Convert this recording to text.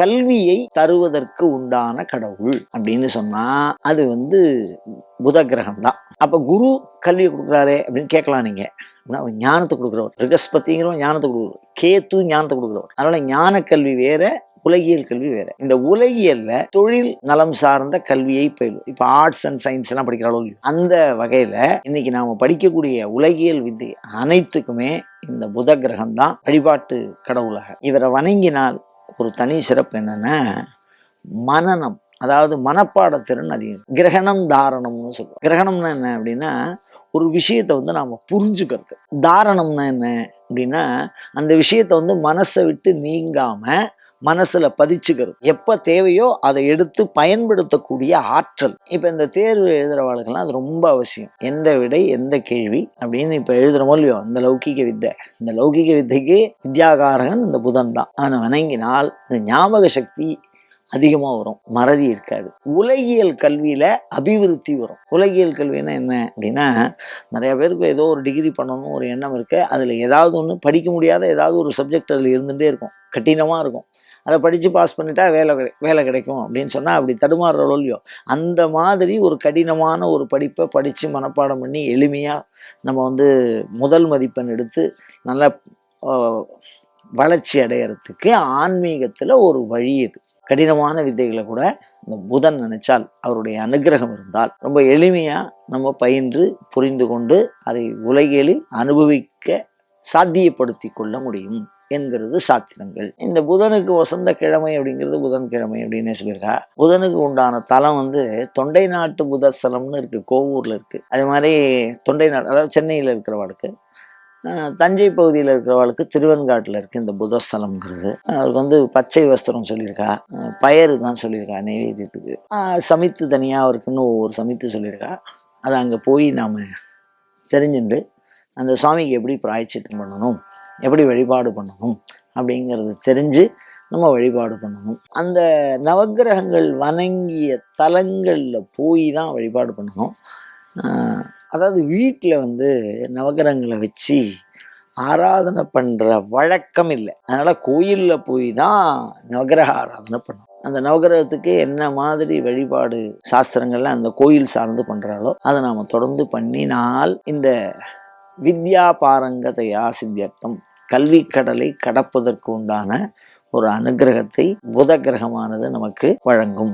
கல்வியை தருவதற்கு உண்டான கடவுள் அப்படின்னு சொன்னா அது புத கிரகம் தான். அப்ப குரு கல்வியை கொடுக்குறாரு அப்படின்னு கேட்கலாம் நீங்க. அவர் ஞானத்தை கொடுக்குறவர், ரிகஸ்பதிங்கிறவர் ஞானத்தை கொடுக்குறவர், கேத்து ஞானத்தை கொடுக்குறவர். அதனால ஞான கல்வி வேற, உலகியல் கல்வி வேற. இந்த உலகியல்ல தொழில் நலம் சார்ந்த கல்வியை பயிலும். இப்ப ஆர்ட்ஸ் அண்ட் சயின்ஸ் எல்லாம் படிக்கிறாளோ அந்த வகையில இன்னைக்கு நாம படிக்கக்கூடிய உலகியல் வித்தை அனைத்துக்குமே இந்த புத கிரகம் தான் வழிபாட்டு கடவுளாக. இவரை வணங்கினால் ஒரு தனி சிறப்பு என்னன்னா மனநம், அதாவது மனப்பாடத்திறன் அதிகம். கிரகணம் தாரணம்னு சொல்லுவோம். கிரகணம்னா என்ன அப்படின்னா ஒரு விஷயத்தை நாம புரிஞ்சுக்கிறது. தாரணம்னா என்ன அப்படின்னா அந்த விஷயத்தை மனசை விட்டு நீங்காம மனசுல பதிச்சுக்கிறது. எப்ப தேவையோ அதை எடுத்து பயன்படுத்தக்கூடிய ஆற்றல். இப்ப இந்த தேர்வு எழுதுறவாளுக்கெல்லாம் அது ரொம்ப அவசியம். எந்த விடை எந்த கேள்வி அப்படின்னு இப்ப எழுதுறமோ இல்லையோ இந்த லௌகிக வித்தை, இந்த லௌகிக வித்தைக்கு வித்யாகாரகன் இந்த புதன் தான். அவனை வணங்கினால் இந்த ஞாபக சக்தி அதிகமாக வரும், மறதி இருக்காது. உலகியல் கல்வியில அபிவிருத்தி வரும். உலகியல் கல்வின்னா என்ன அப்படின்னா நிறைய பேருக்கு ஏதோ ஒரு டிகிரி பண்ணணும் ஒரு எண்ணம் இருக்கு. அதுல ஏதாவது ஒன்று படிக்க முடியாத ஏதாவது ஒரு சப்ஜெக்ட் அதுல இருந்துகிட்டே இருக்கும், கடினமா இருக்கும். அதை படித்து பாஸ் பண்ணிட்டா வேலை கிடைக்கும் அப்படின்னு சொன்னால் அப்படி தடுமாறுறோ இல்லையோ அந்த மாதிரி ஒரு கடினமான ஒரு படிப்பை படித்து மனப்பாடம் பண்ணி எளிமையாக நம்ம முதல் மதிப்பெண் எடுத்து நல்லா வளர்ச்சி அடையிறதுக்கு ஆன்மீகத்தில் ஒரு வழி. இது கடினமான வித்தைகளை கூட இந்த புதன் நினைச்சால், அவருடைய அனுகிரகம் இருந்தால் ரொம்ப எளிமையாக நம்ம பயின்று புரிந்து கொண்டு அதை உலகியலில் அனுபவிக்க சாத்தியப்படுத்தி கொள்ள முடியும் என்கிறது சாத்திரங்கள். இந்த புதனுக்கு வசந்த கிழமை அப்படிங்கிறது புதன்கிழமை அப்படின்னு சொல்லியிருக்கா. புதனுக்கு உண்டான தலம் தொண்டை நாட்டு புதஸ்தலம்னு இருக்கு, கோவூர்ல இருக்கு. அதே மாதிரி தொண்டை நாடு, அதாவது சென்னையில் இருக்கிறவாளுக்கு, தஞ்சை பகுதியில் இருக்கிறவாளுக்கு திருவெண்காட்டில் இருக்கு இந்த புதஸ்தலம்ங்கிறது. அவருக்கு பச்சை வஸ்திரம் சொல்லியிருக்கா, பயறு தான் சொல்லியிருக்கா நைவேத்தியத்துக்கு. சமைத்து தனியாக அவருக்குன்னு ஒவ்வொரு சமைத்து சொல்லியிருக்கா. அதை அங்கே போய் நாம் தெரிஞ்சுண்டு அந்த சுவாமிக்கு எப்படி பிராயச்சித்தம் பண்ணணும், எப்படி வழிபாடு பண்ணணும் அப்படிங்கிறத தெரிஞ்சு நம்ம வழிபாடு பண்ணணும். அந்த நவக்கிரகங்கள் வணங்கிய தலங்களில் போய் தான் வழிபாடு பண்ணணும். அதாவது வீட்டில் நவக்கிரகங்களை வச்சு ஆராதனை பண்ணுற வழக்கம் இல்லை. அதனால் கோயிலில் போய் தான் நவக்கிரக ஆராதனை பண்ணணும். அந்த நவக்கிரகத்துக்கு என்ன மாதிரி வழிபாடு சாஸ்திரங்கள்ல அந்த கோயில் சார்ந்து பண்ணுறாலோ அதை நாம் தொடர்ந்து பண்ணினால் இந்த வித்யா பாரங்கதையா சித்தியர்த்தம், கல்வி கடலை கடப்பதற்கு உண்டான ஒரு அனுகிரகத்தை புத கிரகமானது நமக்கு வழங்கும்.